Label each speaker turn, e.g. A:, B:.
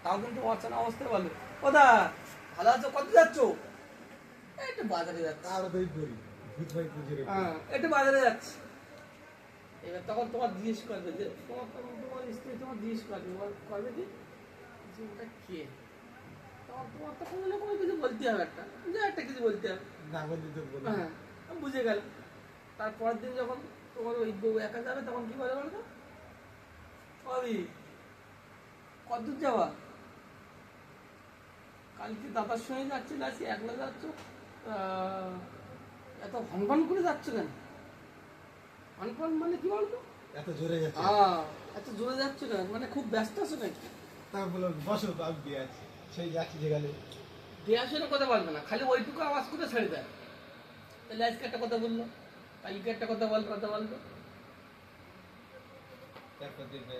A: তাও কিন্তু অচেনা অবস্থায় বলে কোথা ভালো আছো, কত যাচ্ছ? একটু বাজারে যাচ্ছি। হ্যাঁ, একটু বাজারে যাচ্ছি। এবার তখন তোমার জিজ্ঞেস করবে যে তোমার স্ত্রী তোমার জিজ্ঞেস করবে, করবে কি যে ওটা কে? তখন তোমার তো কোনো না কোনো কিছু বলতে হবে, একটা কিছু বলতে হবে। হ্যাঁ, আমি বুঝে গেল। তারপরের দিন যখন তোমার ওই বউ একা যাবে তখন কি বলে বলতো, সবই কতদূর যাওয়া? কালকে দাদার সঙ্গে যাচ্ছি না, সে একলা যাচ্ছ, এত হনফন করে যাচ্ছ কেন? হনফন মানে কি বলতো?
B: এত জোরে যাচ্ছে।
A: এত জোরে যাচ্ছ কেন, মানে খুব ব্যস্ত আছো নাকি?
B: তারপর বললো বসো, আমি দিয়ে আছি, সেই যাচ্ছি যেখানে।
A: দেয়া শুনে কথা বলবে না, খালি ওইটুকু আওয়াজ করে ছেড়ে দেয়। তাহলে আজকে একটা কথা বললো, কালকে একটা কথা বলবো।
B: তারপর দেখবে